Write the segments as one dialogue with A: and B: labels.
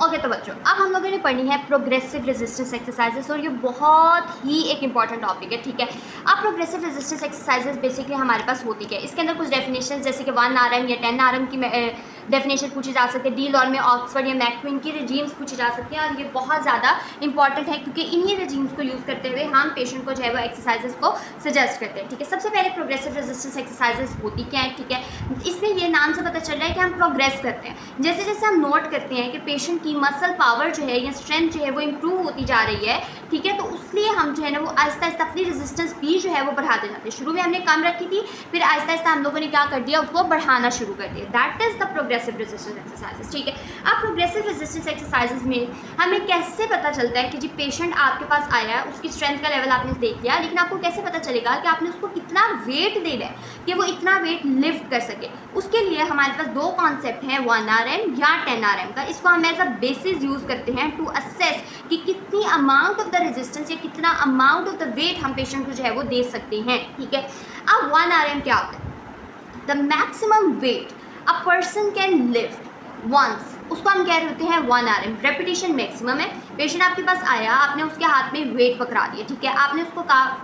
A: Okay तो बच्चों अब हम लोगों ने पढ़नी है प्रोग्रेसिव रेजिस्टेंस एक्सरसाइजेस और ये बहुत ही एक इंपॉर्टेंट टॉपिक है, ठीक है। अब प्रोग्रेसिव रेजिस्टेंस एक्सरसाइजेस बेसिकली हमारे पास होती क्या है, इसके अंदर कुछ डेफिनेशन जैसे कि 1 RM या 10 RM की डेफिनेशन पूछी जा सकती है, डी लॉन में ऑक्सफर्ड या मैक्विन की रेजीम्स पूछी जा सकती हैं और ये बहुत ज़्यादा इंपॉर्टेंट है क्योंकि इन्हीं रेजीम्स को यूज़ करते हुए हम पेशेंट को जो है वो एक्सरसाइजेस को सजेस्ट करते हैं, ठीक है। सबसे पहले प्रोग्रेसिव रेजिस्टेंस एक्सरसाइजेस होती क्या है, ठीक है। इसमें ये नाम से पता चल रहा है कि हम प्रोग्रेस करते हैं, जैसे जैसे हम नोट करते हैं कि पेशेंट की मसल पावर जो है या स्ट्रेंथ जो है वो इम्प्रूव होती जा रही है, ठीक है। तो उसलिए हम जो है ना वो आहिस्ता आहिस्ता अपनी रेजिस्टेंस भी जो है वो बढ़ाते जाते हैं। शुरू में हमने कम रखी थी, फिर आहिस्ता आहिस्ता हम लोगों ने क्या कर दिया, उसको बढ़ाना शुरू कर दिया। That is the progressive resistance exercises, ठीक है। अब प्रोग्रेसिव रेजिस्टेंस एक्सरसाइजेस में हमें कैसे पता चलता है कि जी पेशेंट आपके पास आया है, उसकी स्ट्रेंथ का लेवल आपने देख लिया, लेकिन आपको कैसे पता चलेगा कि आपने उसको कितना वेट देना है कि वो इतना वेट लिफ्ट कर सके। उसके लिए हमारे पास दो कॉन्सेप्ट हैं, 1 RM या 10 RM का। इसको हम एज अ बेसिस यूज़ करते हैं टू असेस कि कितनी अमाउंट ऑफ द रेजिस्टेंस या कितना अमाउंट ऑफ द वेट हम पेशेंट को जो है वो दे सकते हैं, ठीक है। अब 1 RM क्या होता है, the maximum weight a person can lift once, उसको हम कह रहे होते हैं 1 RM, रेपिटेशन मैक्सिमम है। पेशेंट आपके पास आया, आपने उसके हाथ में वेट पकड़ा दिया, ठीक है। आपने उसको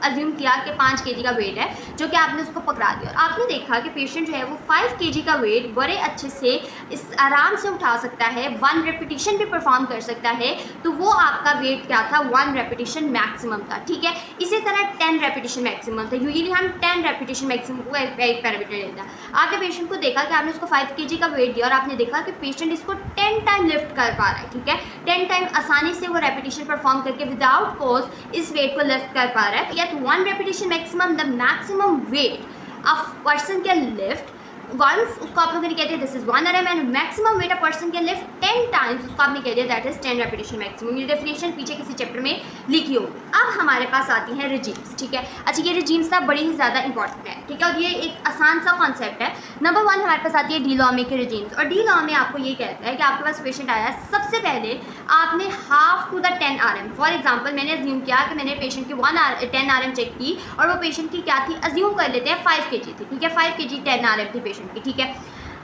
A: अज्यूम किया कि 5 kg का वेट है जो कि आपने उसको पकड़ा दिया और आपने देखा कि पेशेंट जो है वो 5 kg का वेट बड़े अच्छे से इस आराम से उठा सकता है, 1 रेपिटेशन भी परफॉर्म कर सकता है, तो वो आपका वेट क्या था, 1 रेपिटेशन मैक्सिमम था, ठीक है। इसी तरह 10 रेपिटेशन मैक्सिमम था। यूजुअली हम 10 रेपिटेशन मैक्सिमम को एक पैरामीटर लेता है। आपने पेशेंट को देखा कि आपने उसको 5 kg का वेट दिया और आपने देखा कि पेशेंट इसको 10 टाइम लिफ्ट कर पा रहा है, ठीक है। 10 टाइम आसानी से वो रेपिटेशन परफॉर्म करके विदाउट पॉज इस वेट को लिफ्ट कर पा रहा है। या 1 repetition maximum, the maximum weight a person can lift once, उसको आप लोगों ने कहते हैं this is 1 RM and maximum weight a person can lift 10 times, उसको आपने कह दिया दैट इज 10 रेपिटेशन मैक्सिमम। ये डेफिनेशन पीछे किसी चैप्टर में लिखी होगी। अब हमारे पास आती हैं रेजीम्स, ठीक है। अच्छा ये रेजीम्स ना बड़ी ही ज़्यादा इंपॉर्टेंट है, ठीक है, और ये एक आसान सा कॉन्सेप्ट है। नंबर 1 हमारे पास आती है डी लॉ में के रेजीम्स, और डी लॉ में आपको ये कहता है कि आपके पास पेशेंट आया है, सबसे पहले आपने half to the 10 RM, for example मैंने अज्यूम किया कि मैंने पेशेंट की 10 RM चेक की और वो पेशेंट की क्या थी, अज्यूम कर लेते हैं 5 kg थी, ठीक है। 5 kg 10 RM थी पेशेंट की, ठीक है।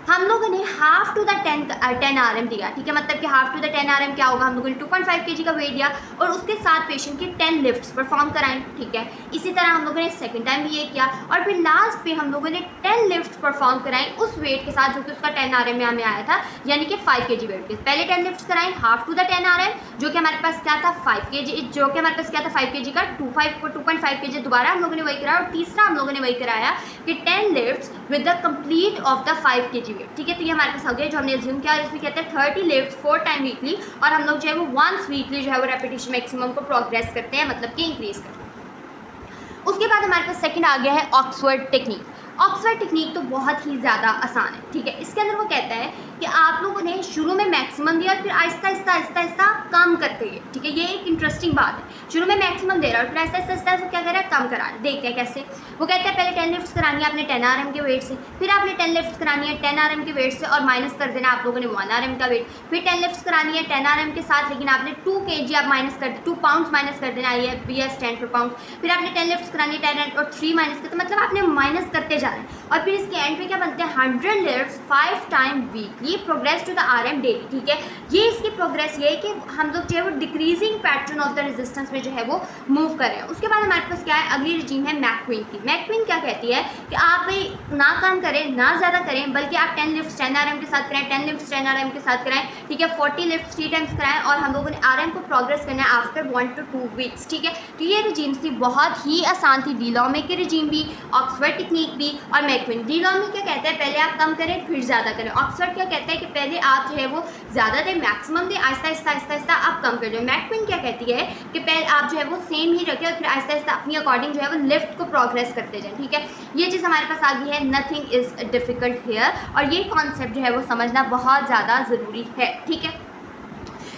A: हम लोगों ने हाफ टू द 10 RM दिया, ठीक है। मतलब कि हाफ टू द 10 RM क्या होगा, हम लोगों ने 2.5 kg का वेट दिया और उसके साथ पेशेंट की 10 लिफ्ट्स परफॉर्म कराएं, ठीक है। इसी तरह हम लोगों ने सेकंड टाइम भी ये किया और फिर लास्ट पे हम लोगों ने 10 लिफ्ट्स परफॉर्म कराएं उस वेट के साथ जो कि उसका 10 RM में हमें आया था, यानी कि 5 kg वेट के। पहले 10 लिफ्ट्स कराएं हाफ टू द 10 RM जो कि हमारे पास क्या था 5 kg, जो कि हमारे पास क्या था 5 kg का 2.5 kg दोबारा हम लोगों ने वही कराया और तीसरा हम लोगों ने वही कराया कि 10 lifts with the complete of the 5 kg weight, ठीक है। तो ये हमारे पास हो गया जो हमने अज्यूम किया। और इसमें कहते हैं 30 लिफ्ट्स 4 टाइम वीकली और हम लोग जो है वो वंस वीकली जो है वो रेपिटेशन मैक्सिमम को प्रोग्रेस करते हैं, मतलब कि इंक्रीज करते हैं। उसके बाद हमारे पास सेकंड आ गया है ऑक्सफर्ड टेक्निक। ऑक्सफर्ड टेक्निक तो बहुत ही ज़्यादा आसान है, ठीक है। इसके अंदर वो कहता है कि आप लोगों ने शुरू में मैक्सिमम दिया और फिर आहिस्ता आहिस्ता आहिस्ता आहिस्ता कम करते हैं, ठीक है। ये एक इंटरेस्टिंग बात है, शुरू में मैक्सिमम दे रहा है और फिर आहिस्ता आहिस्ता आहिस्ता वो क्या कर रहा है, कम करा रहा है। देखते हैं कैसे। वो कहते हैं पहले 10 लिफ्ट्स करानी है आपने 10 RM के वेट से, फिर आपने 10 लिफ्ट्स करानी है 10 RM के वेट से और माइनस कर देना आप लोगों ने 1 RM का वेट, फिर 10 लिफ्ट्स करानी है 10 RM के साथ, लेकिन आपने 2 kg आप माइनस कर 2 पाउंड्स माइनस कर देना, ये BS 10 for pounds, फिर आपने 10 लिफ्ट्स करानी है 10 और 3 माइनस करते, मतलब आपने माइनस करते जा रहे हैं और फिर इसके एंड पे क्या बनते हैं 100 lifts 5 time weekly progress to the RM daily, ठीक है। ये इसकी प्रोग्रेस ये है कि हम लोग जो है वो decreasing pattern of the resistance में जो है वो मूव कर रहे हैं। उसके बाद हमारे पास क्या है, अगली रेजीम है मैक्विन की। मैक्विन क्या कहती है कि आप भाई ना कम करें ना ज़्यादा करें, बल्कि आप 10 लिफ्ट्स 10 RM के साथ कराएं, 10 लिफ्ट्स 10 RM के साथ कराएं, ठीक है। 40 लिफ्ट्स 3 टाइम्स कराएं और हम लोगों ने RM को प्रोग्रेस करना है आफ्टर 1 to 2 वीक्स, ठीक है। तो ये रेजीम्स थी, बहुत ही आसान थी। डी लॉ में की रेजीम भी, ऑक्सफर्ड टेक्निक भी और मैक्विन। डी लॉ में क्या कहता है, पहले आप कम करें फिर ज़्यादा करें। ऑक्सफर्ड क्या कहता है कि पहले आप जो है वो ज़्यादा दें, मैक्सिमम दें, आहिस्ता आहिस्ता आहिस्ता आहिस्ता आप कम कर दो। मैक्विन क्या कहती है कि पहले आप जो है वो सेम ही रखें और फिर आहिस्ता आहिस्ता अपनी अकॉर्डिंग जो है वो लिफ्ट को प्रोग्रेस करते जाएं, ठीक है। ये चीज़ हमारे पास आ गई है, नथिंग इज़ डिफिकल्ट हेयर, और ये कॉन्सेप्ट जो है वो समझना बहुत ज़्यादा ज़रूरी है, ठीक है।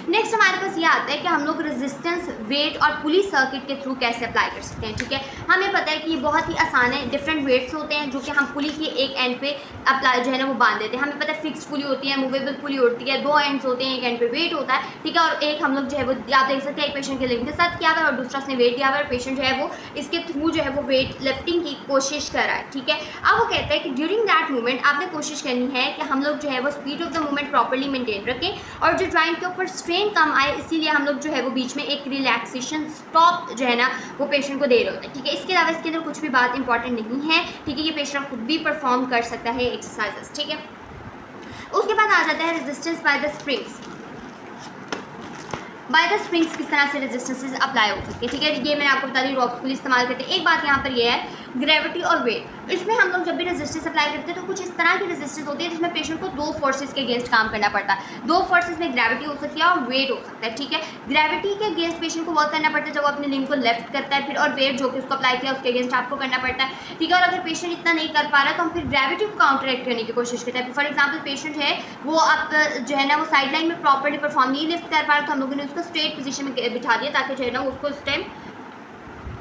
A: नेक्स्ट हमारे पास ये आता है कि हम लोग रेजिस्टेंस, वेट और पुली सर्किट के थ्रू कैसे अप्लाई कर सकते हैं। ठीक है, हमें पता है कि ये बहुत ही आसान है। डिफरेंट वेट्स होते हैं जो कि हम पुली के एक एंड पे अप्लाई जो है ना वो बांध देते हैं। हमें पता है फिक्स पुली होती है, मूवेबल पुली होती है, 2 एंड्स होते हैं, एक एंड पे वेट होता है। ठीक है, और एक हम लोग जो है वो आप देख सकते हैं एक पेशेंट के लिंक के साथ किया हुआ है और दूसरा उसने वेट दिया हुआ है, पेशेंट जो है वो इसके थ्रू जो है वो वेट लिफ्टिंग की कोशिश कर रहा है। ठीक है, अब वो कहता है कि ड्यूरिंग दैट मूवमेंट आपने कोशिश करनी है कि हम लोग जो है वो speed of the movement properly maintain रखें और जो जॉइंट के ऊपर स्ट्रेन कम आए, इसीलिए हम लोग जो है वो बीच में एक रिलैक्सेशन स्टॉप जो है ना वो पेशेंट को दे रहे होते हैं। ठीक है, इसके अलावा इसके अंदर कुछ भी बात इंपॉर्टेंट नहीं है। ठीक है, ये पेशेंट खुद भी परफॉर्म कर सकता है एक्सरसाइजेस। ठीक है, उसके बाद आ जाता है resistance by the springs. By the springs किस तरह से रेजिस्टेंसेज अप्लाई हो सकती है। ठीक है, ये मैंने आपको बता दी, रॉक्स पुली इस्तेमाल करते हैं। एक बात यहाँ पर ये है ग्रेविटी और वेट, इसमें हम लोग जब भी रेजिस्टेंस अप्लाई करते हैं तो कुछ इस तरह की रेजिस्टेंस होती है जिसमें पेशेंट को 2 फोर्सेस के अगेंस्ट काम करना पड़ता है। 2 फोर्सेस में ग्रेविटी हो सकती है और वेट हो सकता है। ठीक है, ग्रेविटी के अगेंस्ट पेशेंट को वर्क करना पड़ता है जब वो अपने लिंब को लेफ्ट करता है, फिर और वेट जो कि उसको अप्लाई किया उसके अगेंस्ट आपको करना पड़ता है। ठीक है, और अगर पेशेंट इतना नहीं कर पा रहा तो हम फिर ग्रेविटी को काउंटरएक्ट करने की कोशिश करते हैं। फॉर एग्जाम्पल पेशेंट है वो आप जो है ना वो साइड लाइन में प्रॉपर्ली परफॉर्म नहीं लिफ्ट कर पा रहा तो हम लोगों ने उसको स्ट्रेट पोजीशन में बिठा दिया ताकि जो है ना उसको उस टाइम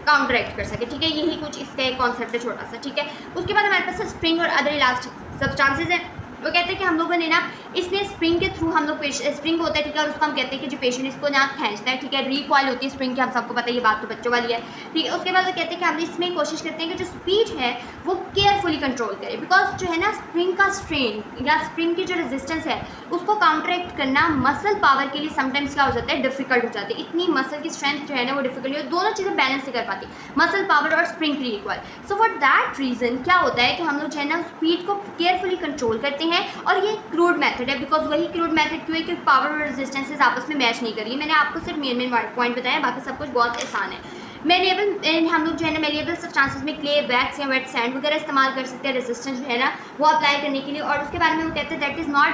A: काउंटरएक्ट कर सके। ठीक है, यही कुछ इसका एक कॉन्सेप्ट है छोटा सा। ठीक है, उसके बाद हमारे पास स्प्रिंग और अदर इलास्टिक सब्सटेंसेज हैं। वो कहते हैं कि हम लोगों ने ना इसमें स्प्रिंग के थ्रू हम लोग स्प्रिंग होता है। ठीक है, और उसको हम कहते हैं कि जो पेशेंट इसको ना खींचता है। ठीक है, रिकॉइल होती है स्प्रिंग की, हम सबको पता है, ये बात तो बच्चों वाली है। ठीक है, उसके बाद वो कहते हैं कि हम इसमें कोशिश करते हैं कि जो स्पीड है वो केयरफुली कंट्रोल करें, बिकॉज जो है ना स्प्रिंग का स्ट्रेन या स्प्रिंग की जो रेजिस्टेंस है उसको काउंटरएक्ट करना मसल पावर के लिए समटाइम्स क्या हो जाता है, डिफिकल्ट हो जाती है। इतनी मसल की स्ट्रेंथ जो है ना वो डिफिकल्ट है, दोनों चीज़ें बैलेंस नहीं कर पाती, मसल पावर और स्प्रिंग की equal. So for that reason क्या होता है कि हम लोग जो है ना स्पीड को केयरफुली कंट्रोल करते हैं और ये क्रूड मेथड है। बिकॉज वही क्रूड मेथड क्यों है कि पावर और रेजिस्टेंसेज आपस में मैच नहीं करिए। मैंने आपको सिर्फ मेन पॉइंट बताया, बाकी सब कुछ बहुत आसान है। मेलेबल हम लोग जो है ना मेलेबल सब्सटेंसेस में क्ले, वैक्स या वेट सैंड वगैरह इस्तेमाल कर सकते हैं रेजिस्टेंस जो है ना वो अप्लाई करने के लिए। और उसके बारे में वो कहते हैं that is not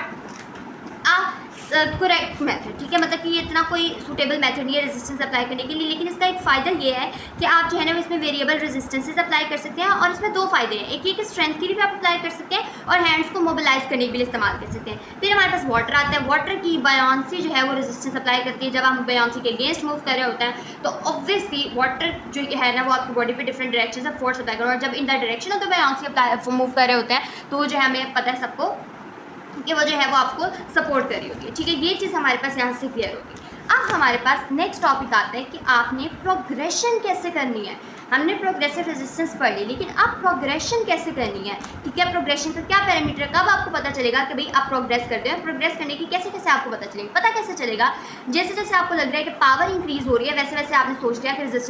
A: a correct method. ठीक है, मतलब कि ये इतना कोई सूटेबल मेथड नहीं है रेजिस्टेंस अप्लाई करने के लिए, लेकिन इसका एक फ़ायदा ये है कि आप जो है ना इसमें वेरिएबल रेजिस्टेंसेस अप्लाई कर सकते हैं। और इसमें 2 फ़ायदे हैं, एक ये कि स्ट्रेंथ के लिए भी आप अप्लाई कर सकते हैं और हैंड्स को मोबिलाइज करने के लिए इस्तेमाल कर सकते हैं। फिर हमारे पास वाटर आता है। वाटर की बायोंसी जो है वो रेजिस्टेंस अप्लाई करती है। जब हम बायोंसी के अगेंस्ट मूव कर रहे होते हैं तो ऑब्वियसली वाटर जो है ना वो आपकी बॉडी पे डिफरेंट डायरेक्शन से फोर्स अप्लाई करो, और जब in the direction of the buoyancy apply move कर रहे होते हैं तो जो है हमें पता है सबको कि वो जो है वो आपको सपोर्ट कर रही होती है। ठीक है, ये चीज़ हमारे पास यहाँ से क्लियर होगी। अब हमारे पास नेक्स्ट टॉपिक आता है कि आपने प्रोग्रेशन कैसे करनी है। हमने प्रोग्रेसिव रेजिस्टेंस पढ़ ली, लेकिन अब प्रोग्रेशन कैसे करनी है। ठीक है, प्रोग्रेशन का क्या पैरामीटर है, कब आपको पता चलेगा कि भाई आप प्रोग्रेस करते हैं। प्रोग्रेस करने की कैसे कैसे आपको पता चलेगा, पता कैसे चलेगा, जैसे जैसे आपको लग रहा है कि पावर इंक्रीज हो रही है वैसे वैसे आपने सोच लिया कि रेजिस्टेंस